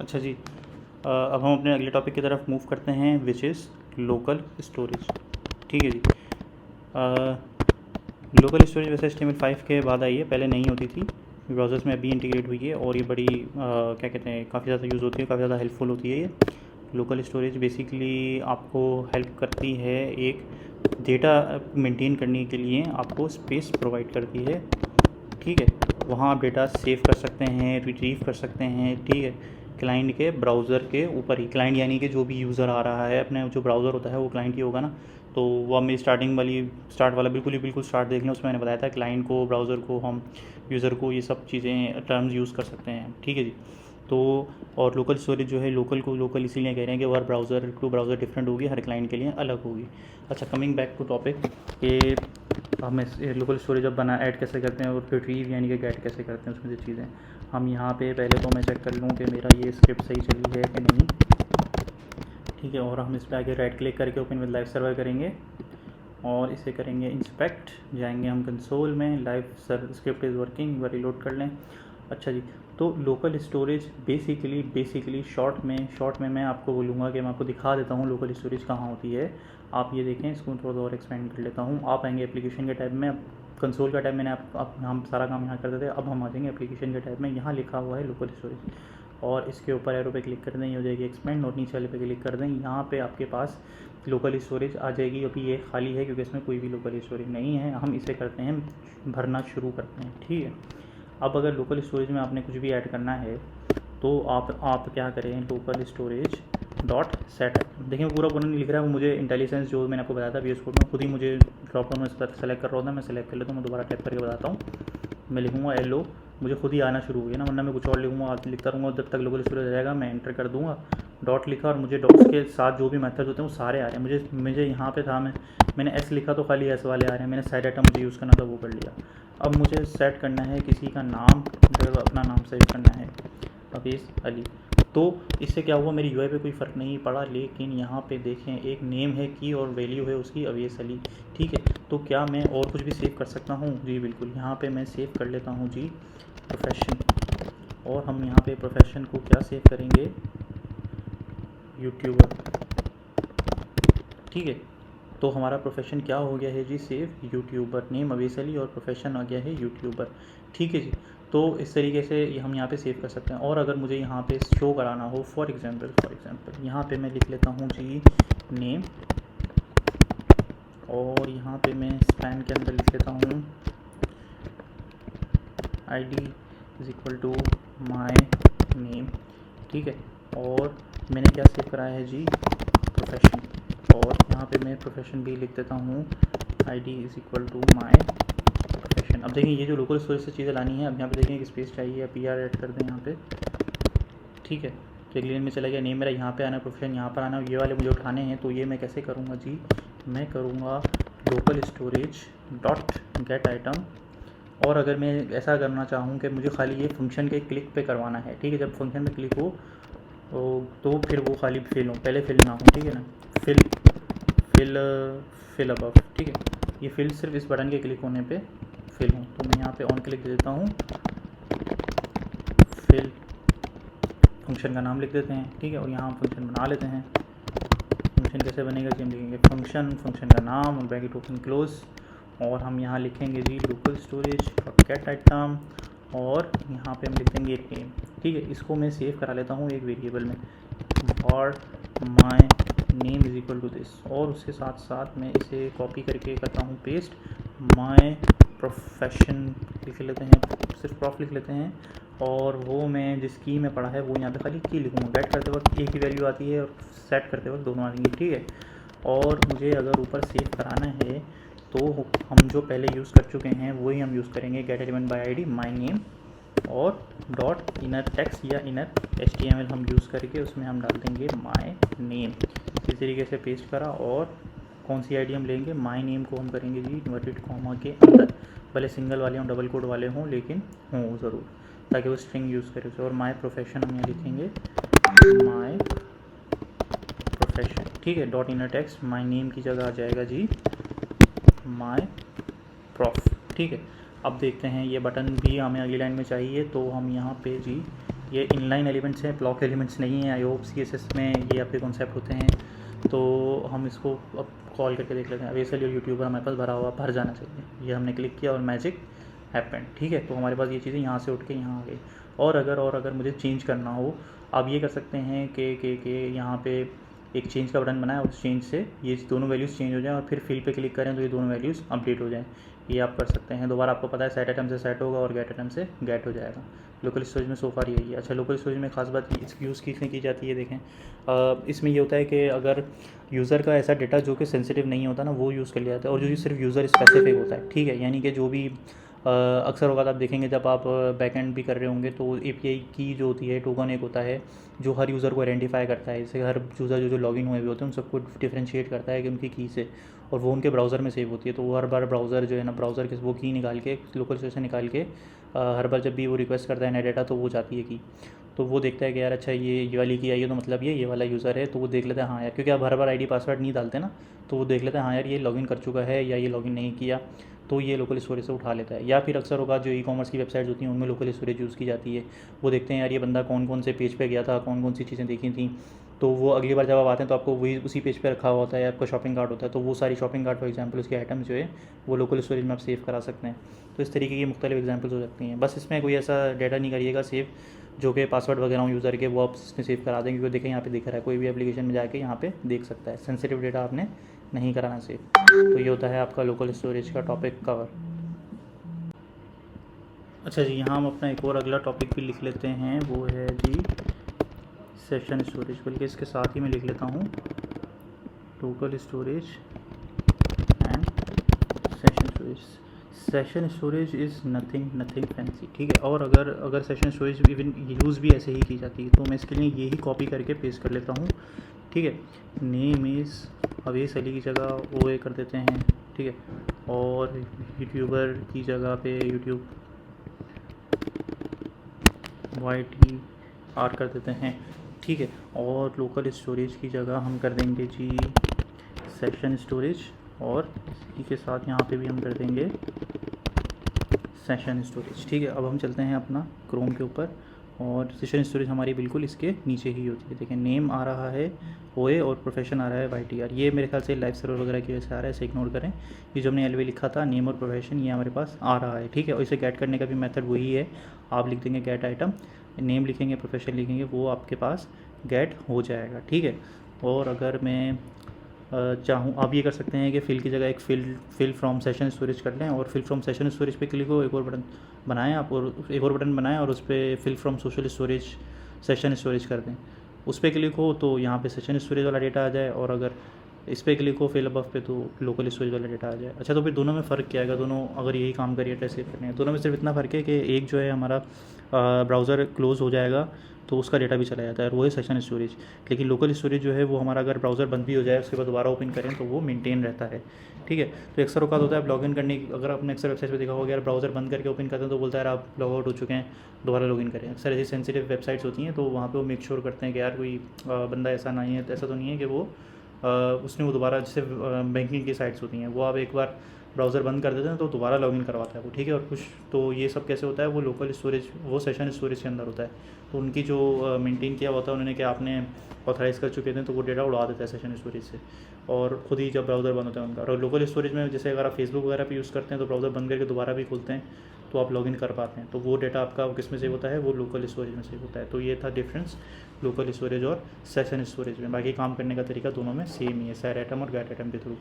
अच्छा जी, अब हम अपने अगले टॉपिक की तरफ मूव करते हैं, विच इज़ लोकल स्टोरेज। ठीक है जी। लोकल स्टोरेज वैसे HTML5 के बाद आई है, पहले नहीं होती थी, ब्राउज़र्स में अभी इंटीग्रेट हुई है और ये बड़ी क्या कहते हैं, काफ़ी ज़्यादा यूज़ होती है, काफ़ी ज़्यादा हेल्पफुल होती है ये। लोकल स्टोरेज बेसिकली आपको हेल्प करती है, एक डेटा मेंटेन करने के लिए आपको स्पेस प्रोवाइड करती है। ठीक है, वहाँ आप डेटा सेव कर सकते हैं, रिट्रीव कर सकते हैं। ठीक है, क्लाइंट के ब्राउज़र के ऊपर ही, क्लाइंट यानी कि जो भी यूज़र आ रहा है, अपने जो ब्राउज़र होता है वो क्लाइंट ही होगा ना। तो वो मेरी स्टार्ट वाला बिल्कुल स्टार्ट देख लें, उसमें मैंने बताया था क्लाइंट को, ब्राउज़र को, हम यूज़र को, ये सब चीज़ें टर्म्स यूज़ कर सकते हैं। ठीक है जी। तो और लोकल स्टोरेज जो है, लोकल को लोकल इसीलिए कह रहे हैं कि वो हर ब्राउज़र टू ब्राउज़र डिफरेंट होगी, हर क्लाइंट के लिए अलग होगी। अच्छा, कमिंग बैक टू टॉपिक कि हम इस लोकल स्टोरेज अब ऐड कैसे करते हैं और रिट्रीव यानी कि गेट कैसे करते हैं, उसमें से चीज़ें हम यहाँ पे पहले तो मैं चेक कर लूँ कि मेरा ये स्क्रिप्ट सही चली है कि नहीं। ठीक है, और हम इस पर आगे राइट क्लिक करके ओपन विद लाइव सर्वर करेंगे और इसे करेंगे इंस्पेक्ट, जाएंगे हम कंसोल में, live script is working, reload कर लें। अच्छा जी, तो लोकल स्टोरेज बेसिकली शॉर्ट में मैं आपको बोलूँगा कि मैं आपको दिखा देता हूँ लोकल स्टोरेज कहाँ होती है। आप ये देखें, इसको थोड़ा और एक्सपेंड कर लेता हूँ। आप आएंगे एप्लीकेशन के टैब में, कंसोल का टैब मैंने आप हम सारा काम यहाँ करते थे, अब हम आ जाएंगे एप्लीकेशन के टैब में, यहाँ लिखा हुआ है लोकल स्टोरेज और इसके ऊपर एरो पे क्लिक कर दें, ये हो जाएगी एक्सपेंड, और नीचे वाले पे क्लिक कर दें, यहाँ पे आपके पास लोकल स्टोरेज आ जाएगी। अभी ये खाली है क्योंकि इसमें कोई भी लोकल स्टोरेज नहीं है। हम इसे करते हैं, भरना शुरू करते हैं। ठीक है, अब अगर लोकल स्टोरेज में आपने कुछ भी ऐड करना है तो आप क्या करें, लोकल स्टोरेज डॉट सेट। देखिए पूरा नहीं लिख रहा है, वो मुझे इंटेलिजेंस जो मैंने आपको बताया था VS कोड में, खुद ही मुझे ड्रॉप डाउन में सेलेक्ट कर रहा होता है। मैं सेलेक्ट कर लेता हूँ, मैं दोबारा टाइप करके बताता हूँ। मैं लिखूँगा LO, मुझे खुद ही आना शुरू हो गया ना, वरना मैं कुछ और लिखूँगा, लिखता रहूँगा जब तक लोकल स्टोरेज रहेगा। मैं एंटर कर दूँगा, डॉट लिखा, और मुझे डॉट्स के साथ जो भी मेथड होते हैं वो सारे आ रहे हैं। मुझे यहाँ पे था, मैंने S लिखा तो खाली S वाले आ रहे हैं। मैंने साइड आइटम मुझे यूज़ करना था, वो कर लिया। अब मुझे सेट करना है किसी का नाम, मुझे अपना नाम सेट करना है, अवेश अली। तो इससे क्या हुआ, मेरी UI पे कोई फ़र्क नहीं पड़ा, लेकिन यहाँ पे देखें एक नेम है की और वैल्यू है उसकी अवेश अली। ठीक है, तो क्या मैं और कुछ भी सेव कर सकता हूँ? जी बिल्कुल, यहाँ पे मैं सेव कर लेता हूँ जी प्रोफेशन, और हम यहाँ पे प्रोफेशन को क्या सेव करेंगे, यूट्यूबर। ठीक है, तो हमारा प्रोफेशन क्या हो गया है जी, save YouTuber, name Avesh Ali और प्रोफेशन आ गया है यूट्यूबर। ठीक है जी, तो इस तरीके से हम यहाँ पे सेव कर सकते हैं। और अगर मुझे यहाँ पे शो कराना हो, फॉर एग्जांपल यहाँ पे मैं लिख लेता हूँ जी नेम, और यहाँ पे मैं स्पैन के अंदर लिख लेता हूँ ID is equal to my name. ठीक है, और मैंने क्या सेव कराया है जी, प्रोफेशन, और यहाँ पे मैं प्रोफेशन भी लिख देता हूँ ID is equal to my profession. अब देखिए ये जो लोकल स्टोरेज से चीज़ें लानी है, अब यहाँ पे देखें कि स्पेस चाहिए, PR ऐड कर दें यहाँ पे। ठीक है, तो एक लाइन में चला गया, नेम मेरा यहाँ पे आना, प्रोफेशन यहाँ पर आना, ये वाले मुझे उठाने हैं। तो ये मैं कैसे करूँगा जी, मैं करूँगा local storage dot get item. और अगर मैं ऐसा करना चाहूँ कि मुझे खाली ये फंक्शन के क्लिक पे करवाना है, ठीक है, जब फंक्शन पे क्लिक हो तो फिर वो खाली फिल हो, पहले फिल ना हो। ठीक है ना, फिल अबव। ठीक है, ये फिल सिर्फ इस बटन के क्लिक होने पे फिल हो। तो मैं यहाँ पे ऑन क्लिक दे देता हूँ, फिल, फंक्शन का नाम लिख देते हैं। ठीक है, और यहाँ फंक्शन बना लेते हैं। फंक्शन कैसे बनेगा जी, हम लिखेंगे फंक्शन का नाम, ब्रैकेट ओपन क्लोज, और हम यहाँ लिखेंगे जी local storage dot get item, और यहाँ पे हम लिख देंगे एक नेम। ठीक है, इसको मैं सेव करा लेता हूँ एक वेरिएबल में, और my name is equal to this, और उसके साथ साथ मैं इसे कॉपी करके करता हूँ पेस्ट, माई प्रोफेशन लिख लेते हैं, सिर्फ प्रॉफ लिख लेते हैं, और वो मैं जिस की में पढ़ा है वो यहाँ पे खाली की लिखूँगा। गेट करते वक्त एक ही वैल्यू आती है और सेट करते वक्त दोनों आएंगी। ठीक है, और मुझे अगर ऊपर सेव कराना है तो हम जो पहले यूज़ कर चुके हैं वही हम यूज़ करेंगे, gate element by ID my name, और डॉट इनर टेक्स्ट या इनर HTML हम यूज़ करके उसमें हम डाल देंगे माई नेम। इसी तरीके से पेस्ट करा, और कौन सी ID हम लेंगे, माई नेम को हम करेंगे जी इन्वर्टेड कॉमा के अंदर, भले सिंगल वाले हों डबल कोड वाले हों, लेकिन हों ज़रूर, ताकि वो स्ट्रिंग यूज़ करे उसे। और माई प्रोफेशन हम यहाँ लिखेंगे माई प्रोफेशन। ठीक है, dot inner text my name की जगह आ जाएगा जी माई प्रोफ। ठीक है, अब देखते हैं, ये बटन भी हमें अगली लाइन में चाहिए, तो हम यहाँ पे जी ये इनलाइन एलिमेंट्स हैं, ब्लॉक एलिमेंट्स नहीं हैं। आई होप CSS में ये आपके कॉन्सेप्ट होते हैं। तो हम इसको अब कॉल करके देख लेते हैं। अब ये चलिए यूट्यूबर हमारे पास भरा हुआ भर जाना चाहिए। ये हमने क्लिक किया और मैजिक हैपेंड। ठीक है, तो हमारे पास ये चीज़ें यहाँ से उठ के यहाँ आ गई। और अगर मुझे चेंज करना हो, आप ये कर सकते हैं कि यहाँ पे एक चेंज का बटन बनाए और उस चेंज से ये दोनों वैल्यूज़ चेंज हो जाएं और फिर फिल पे क्लिक करें तो ये दोनों वैल्यूज़ अपडेट हो जाएं। ये आप कर सकते हैं। दोबारा आपको पता है सेट आइटम से सेट होगा और गेट आइटम से गेट हो जाएगा। लोकल स्टोरेज में सो फार यही है। अच्छा, लोकल स्टोरेज में खास बात इसकी यूज़ किसने की जाती है, देखें। इसमें ये होता है कि अगर यूज़र का ऐसा डेटा जो कि सेंसिटिव नहीं होता ना, वो यूज़ कर लिया जाता है, और जो सिर्फ यूज़र स्पेसिफिक होता है। ठीक है, यानी कि जो भी अक्सर होगा आप देखेंगे जब आप बैकएंड भी कर रहे होंगे तो API की जो होती है, टोकन एक होता है जो हर यूज़र को आइडेंटिफाई करता है। जैसे हर यूज़र जो लॉगिन हुए हुए होते हैं उन सबको डिफ्रेंशिएट करता है कि उनकी की से, और वो उनके ब्राउज़र में सेव होती है। तो वो हर बार ब्राउज़र जो है ना, ब्राउज़र के वो की निकाल के लोकल स्टोरेज से निकाल के हर बार जब भी वो रिक्वेस्ट करता है नया डाटा तो वो जाती है की। तो वो देखता है कि यार अच्छा ये वाली की आई है तो मतलब ये वाला यूज़र है, तो वो देख लेता है हाँ यार, क्योंकि आप हर बार ID पासवर्ड नहीं डालते ना, तो वो देख लेता है हाँ यार ये लॉगिन कर चुका है या ये लॉगिन नहीं किया, तो ये लोकल स्टोरेज से उठा लेता है। या फिर अक्सर होगा जो ई-कॉमर्स की वेबसाइट्स होती हैं उनमें लोकल स्टोरेज यूज़ की जाती है। वो देखते हैं यार ये बंदा कौन कौन से पेज पे गया था, कौन कौन सी चीज़ें देखी थी, तो वो अगली बार जब आप आते हैं तो आपको वही उसी पेज पे रखा हुआ होता है, आपका शॉपिंग कार्ट होता है, तो वो सारी शॉपिंग कार्ट फॉर एग्जांपल उसके आइटम्स जो है वो लोकल स्टोरेज में आप सेव करा सकते हैं। तो इस तरीके की मुख्तलिफ एग्जाम्पल्स हो सकती हैं। बस इसमें कोई ऐसा डाटा नहीं करिएगा सेव जो कि पासवर्ड वगैरह हो यूज़र के, वो आप इसमें सेव करा देंगे, क्योंकि देखें यहाँ पे दिख रहा है, कोई भी एप्लीकेशन में जाके यहाँ पे देख सकता है। सेंसिटिव डेटा आपने नहीं कराना सेव। तो ये होता है आपका लोकल स्टोरेज का टॉपिक कवर। अच्छा जी, यहाँ हम अपना एक और अगला टॉपिक भी लिख लेते हैं, वो है जी सेशन स्टोरेज। बल्कि इसके साथ ही मैं लिख लेता हूँ local storage and session storage. Session storage is nothing fancy. ठीक है, और अगर सेशन स्टोरेज इवन यूज़ भी ऐसे ही की जाती है तो मैं इसके लिए यही कॉपी करके पेस्ट कर लेता हूँ। ठीक है, नेम इज़ अवेस अली की जगह OA कर देते हैं। ठीक है, और यूट्यूबर की जगह पे यूट्यूब YTR कर देते हैं। ठीक है, और लोकल स्टोरेज की जगह हम कर देंगे जी सेशन स्टोरेज, और इसी के साथ यहाँ पे भी हम कर देंगे सेशन स्टोरेज। ठीक है, अब हम चलते हैं अपना क्रोम के ऊपर, और सेशन स्टोरेज हमारी बिल्कुल इसके नीचे ही होती है। देखिए नेम आ रहा है OA और प्रोफेशन आ रहा है YTR। ये मेरे ख्याल से लाइव सर्वर वगैरह की वजह से आ रहा है, इसे इग्नोर करें। ये जो हमने LV लिखा था नेम और प्रोफेशन, ये हमारे पास आ रहा है। ठीक है, और इसे गेट करने का भी मेथड वही है। आप लिख देंगे गेट आइटम, नेम लिखेंगे, प्रोफेशन लिखेंगे, वो आपके पास गेट हो जाएगा। ठीक है, और अगर मैं चाहूँ, आप ये कर सकते हैं कि फिल की जगह एक फिल फ्रॉम सेशन स्टोरेज कर लें, और फिल फ्रॉम सेशन स्टोरेज पे क्लिक हो, एक और बटन बनाएं आप, और एक और बटन बनाएं और उस पर fill from social storage session storage कर दें। उस पर क्लिक हो तो यहाँ पे सेशन स्टोरेज वाला डेटा आ जाए, और अगर इस पर क्लिक हो फिल अबव पे तो लोकल स्टोरेज वाला डेटा आ जाए। अच्छा, तो फिर दोनों में फ़र्क क्या है? दोनों अगर यही काम करिए ट्रेस करने हैं, दोनों में सिर्फ इतना फ़र्क है कि एक जो है हमारा ब्राउज़र क्लोज़ हो जाएगा तो उसका डेटा भी चला जाता है, और वो है सेशन स्टोरेज। लेकिन लोकल स्टोरेज जो है वो हमारा अगर ब्राउज़र बंद भी हो जाए उसके बाद दोबारा ओपन करें तो वो मेंटेन रहता है। ठीक है, तो अक्सर औकात होता है लॉगिन करने की, अगर आपने अक्सर वेबसाइट पे देखा होगा यार ब्राउज़र बंद करके ओपन करते हैं तो बोलता है यार आप लॉग आउट हो चुके हैं, दोबारा लॉगिन करें। अक्सर ऐसी सेंसिटिव वेबसाइट्स होती हैं तो वहाँ पे वो मेक श्योर करते हैं कि यार कोई बंदा ऐसा नहीं है, ऐसा तो नहीं है कि वो उसने वो दोबारा, जैसे बैंकिंग की साइट्स होती हैं वो आप एक बार ब्राउज़र बंद कर देते हैं तो दोबारा लॉगिन करवाता है वो। ठीक है, और कुछ तो ये सब कैसे होता है, वो लोकल स्टोरेज, वो सेशन स्टोरेज के अंदर होता है। तो उनकी जो मेंटेन किया होता है उन्होंने कि आपने ऑथराइज़ कर चुके थे तो वो डेटा उड़ा देता है सेशन स्टोरेज से, और खुद ही जब ब्राउज़र बंद होता है उनका। और लोकल स्टोरेज में जैसे अगर आप फेसबुक वगैरह पे यूज़ करते हैं तो ब्राउज़र बंद करके दोबारा भी खोलते हैं तो आप लॉगिन कर पाते हैं, तो वो डेटा आपका किस में सेव होता है, वो लोकल स्टोरेज में सेव होता है। तो ये था डिफरेंस लोकल स्टोरेज और सेशन स्टोरेज में। बाकी काम करने का तरीका दोनों में सेम ही है, सेट आइटम और गेट आइटम के थ्रू।